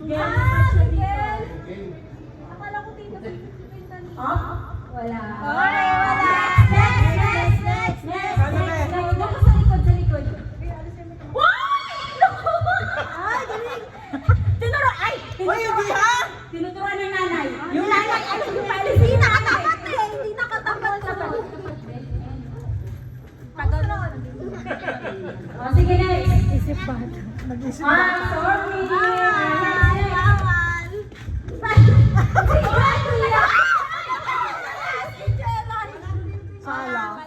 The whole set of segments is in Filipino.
Miguel! Akala ko dito. Wala. Okay, wala. Next. Naku sa likod. Ay, galing. Hindi ha? Tinuturuan ng nanay. Yung nanay, ano yung pala? Hindi nakatapat eh. Hindi nakatapat sa balik. Tagal na. Sige, next. Isip ba? Nag-isip ba? Sorry. Sala.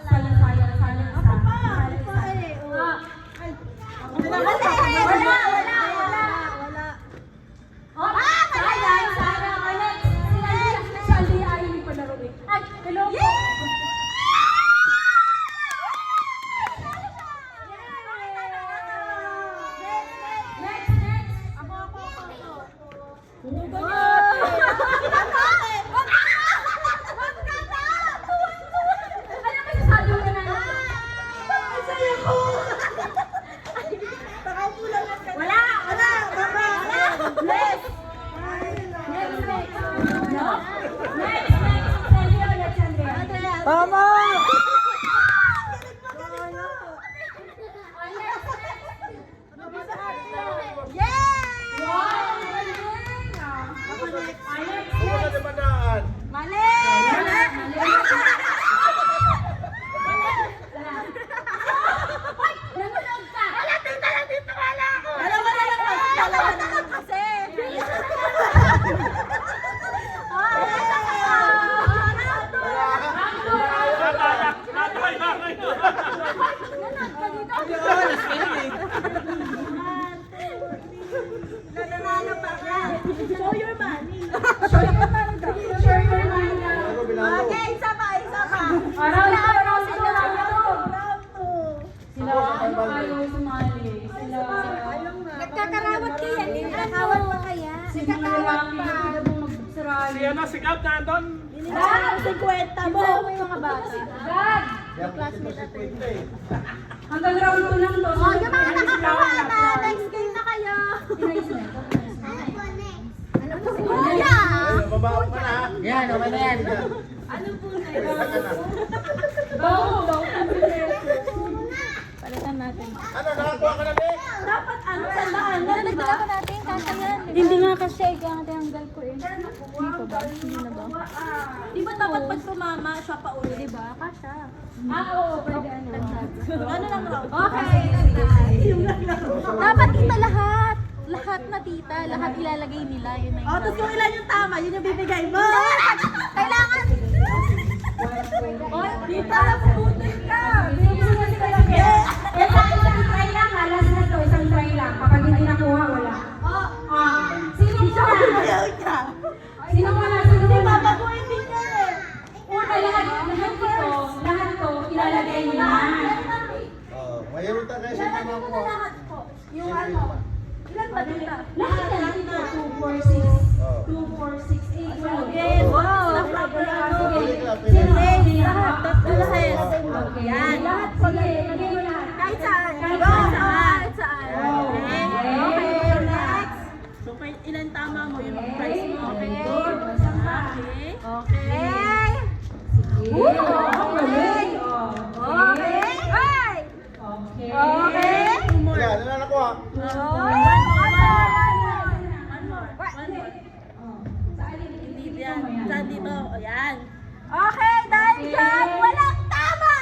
Tama! Nagkakarawat kaya, hindi nakakawat pa kaya. Nagkakarawat pa. Si Gab nandun. 50 mo. May mga bata. Hanggang round 2 lang to. Oh, yung mga nakakuha na, next game na kayo. Ano po Kuya? Babaon ka na. Yan, okay na yan. Palitan natin. Ano, nakakuha ka na, Bek? Dapat ano, sandaan. Nagdala ko natin, kasa yan. Hindi nga kasi, kaya nga tinanggal ko eh. Dito ba? Hindi na ba? Di ba dapat pag tumama, siya pa ulit? Di ba? Kasha. Oo, pwede ano. Ano lang raw? Okay. Dapat kita lahat. Lahat na tita. Lahat ilalagay nila. Yun na Oh, tapos kung ilan yung tama, yun yung bibigay mo. Kailangan. Tita, puputol ka. Isang try lang ha, last na to, isang try lang. Kapag hindi nakuha, wala. Sino mo na? Sino mo na? Sino mo na? Babaguhin din niya eh. Una, lahat to, ilalagay niyo na. Mayroon tayo kasi Lalagyan naman ko ko. na lahat po. Yung ano. Ilan ba dito? Lahat na lang ito, 2, 4, 6, 2, 4, 6, 8, 12. Okay, wow. Sige. Sino? Lahat. Lahat. Okay. Yan. Lahat. Sige, lagay mo lahat. Kahit saan. Kahit Go. saan. Kahit saan. Okay. Okay, next. So, ilan tama mo yung price mo? Okay. Okay. Okay. Sige. Ang galing. Okay. Hey! Okay. Okay. Two more. Yan, ano na nakuha? One more. Hindi yan. Saan dito? O yan. Okay, dahil dyan, walang tama!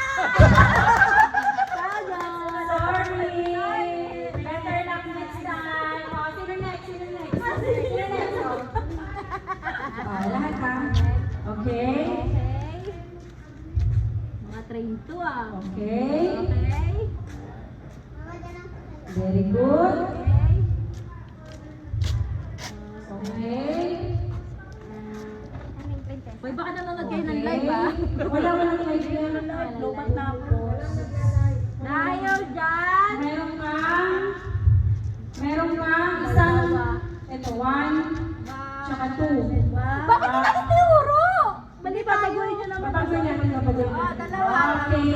Sorry. Better luck next time. Sino next? Sino next? Lahat ha? Okay. Okay. Mga train to ah. Okay. Okay. Very good. Okay. Okay. Uy, baka nanonood kayo ng live ah. Walang idea. Lobat na ako. Dahil dyan. Meron kang isang, ito, 1, tsaka 2. Bakit hindi natin tinuro? Mali ba? Babaguhin niyo naman. Babaguhin natin, babaguhin. Dalawa. Okay.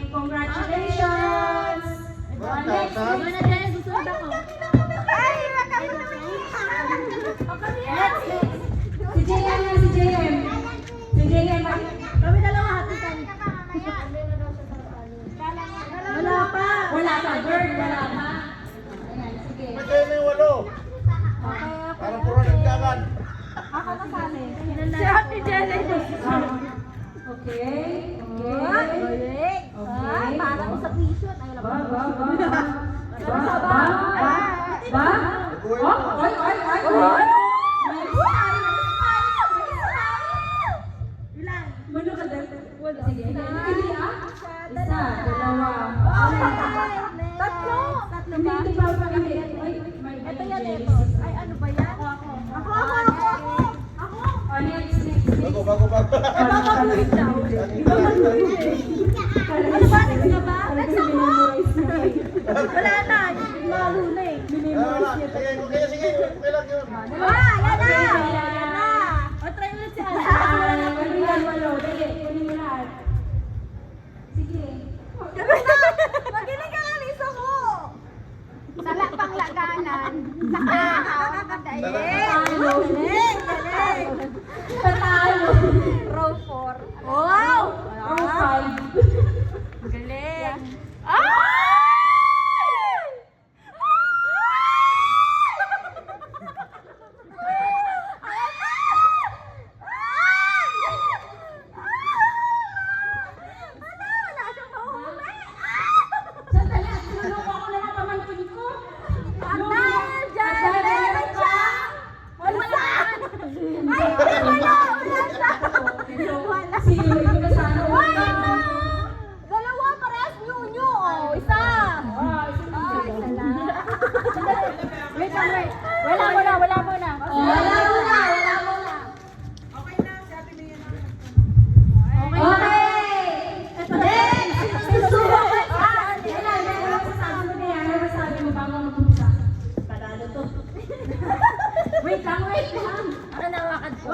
Congratulations. Next. Ano na dyan? Susunod ako. Ay, wag kami naman. Baguhin Oh, mo. oy, oy, oy, oy. May smile, may smile, may smile. Ilan? Mano ka dahil? Wala. Sige, hindi ah. Isa, dalawa. Tatlo. Hindi, hindi pa pa hindi. Ay, may Ito yan, jelly. ito. Ay, ano ba yan? Ako. Oh, next, next, next. Bago. Baka fluid daw. Ano ba? Next na ba? Next ako! Wala na. Malo na eh. Sige, okay lang yun. Yan na. O, try ulit si Ana. Maginig ka alis ako. Sala pang laganan. Nakahawak ka dahil. Galing. Patalo. Row 4. Wow! Row 5. Galing. Sandali, at tinulungan ko na ng pamangkin ko. Dahil dyan, meron siya. Wala. Ay, wala. Wala. Sino ito na sana? Dalawa, parehas nyo. Oh, isa. Ay, isa lang. Wait lang, wait. Wala muna. Wala muna. Okay. Ito na. Ano masasabi mo bago mag-umpisa? Panalo to. Wait lang. Ako nawakan ko.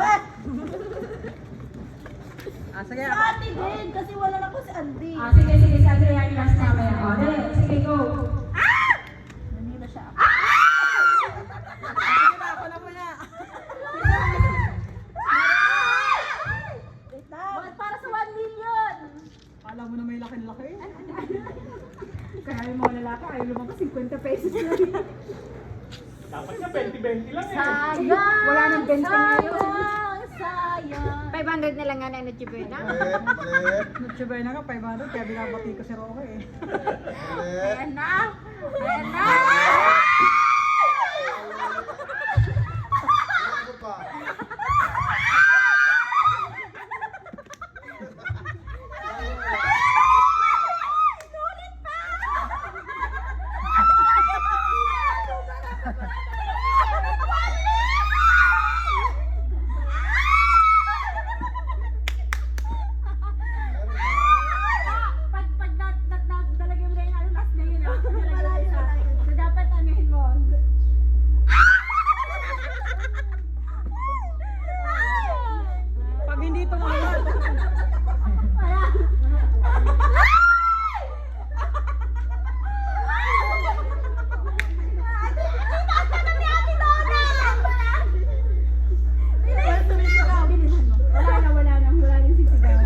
Sige. Ate din, kasi wala na ko si Andy. Sige, si Adrian last mamaya. Dali, sige, go. Nanira siya. Ako na muna. Wait lang. Para sa 1 million. Kala mo na may laki-laki. Kaya yung mga lalaki, ayaw lumabas 50 pesos na. Dapat nga 20-20 lang eh. Sayang. Wala nang benta ngayon. Sayang. 500 na lang nga na Chibena. Nagsabay na ka, 500, kaya binabati ko si Roque eh. Ayan na. Ayan na. Pag nagdalagay mo na yung last na yun. So, dapat anuhin mo. Pag hindi tumawag, Wala nang sisigaw.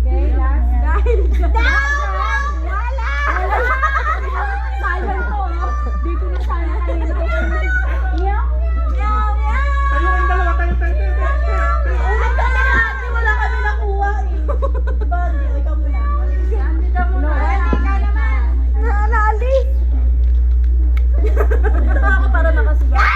Okay, last. Sayang to, no? Dito na sana kanina. Meow. Tayo dalawa, tayo. wala kami nakuha eh. Diba, Andy? Ikaw muna. Naalis. Ako para makasigaw.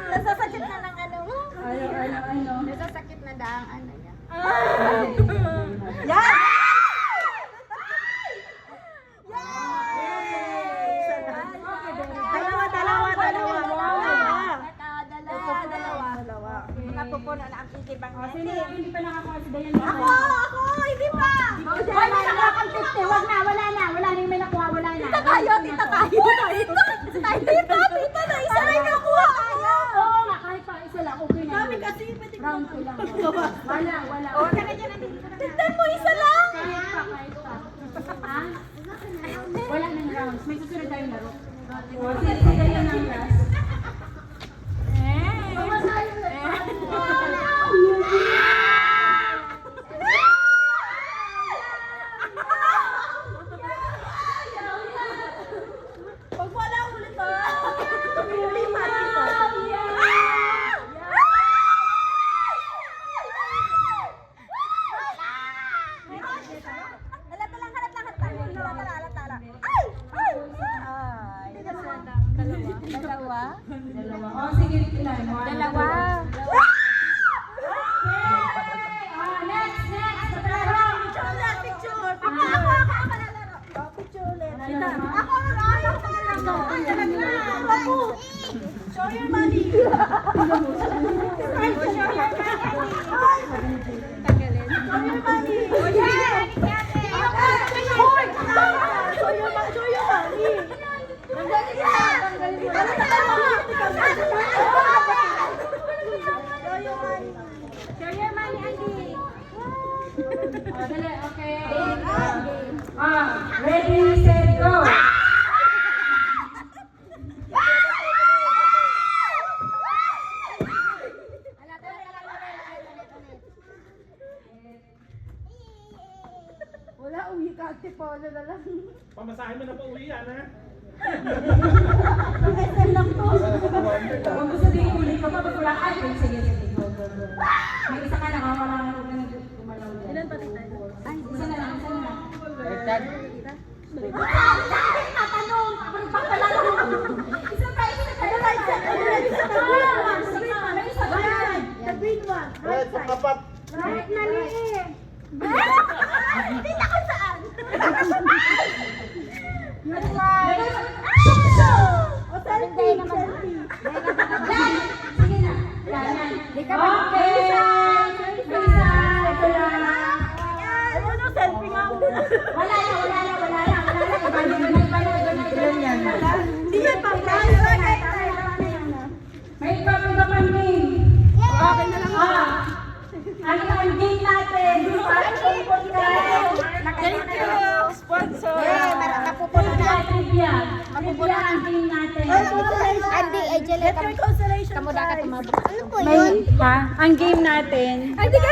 Nasasakit na ng ano mo. Ano? Nasasakit na daang ano niya. Yan! Dalawa. Napupuno na ang titibang Sino lang hindi pa nakakuha si Dayan? Ako! Hindi pa! Hoy, may nakakang 50. Wag na, wala na. Wala na yung may nakuha, wala na. Tita tayo. Tita na, isa lang nakuha tayo. Oo nga, kahit pa isa lang, okay na. Kami yun. kasi, pwede Round 2 lang. Wala. Oo, ka na dyan, nandito ka na. tignan mo, isa lang! Kahit pa. Ha? Wala nang rounds. May susunod tayong laro. Sige, Dalawa? Dalawa. O, sige, ilan? Dalawa. Next. Picture. Ako malalaro. Picture ulit. Ako, ayaw ko lang. Ako. Show your money. Share your money, Andy. Dali, okay. Ready, set, go. Wala, uwi ka. Ate Paula na lang. Pamasahin mo na pa uwi yan, ha? SM lang to. Kung gusto din ulit ka pa, pag wala ka, sige, go. May isa ka na, wala ka na gumalaw dyan. Ilan pa tita? Isa na lang. Tatanong. Isa pa. The green one. Right, apat. Right, mali eh. Tita ko saan? O, selfie. Selfie. Sige na. Yan. Okay. May isa. Ito lang. Ano, selfie nga ako. Wala na. Ibalik yan. Hindi yan pa. May iba pang game. Okay na lang. Ano ang game natin? Parang tungkol tayo. Thank you. Sponsor. Mapupuno na. Trivia ang game natin. Andy, Angela, Get your consolation kamu dapat prize. tumabok. Ano po Ha? Ang game natin. Ay, di ka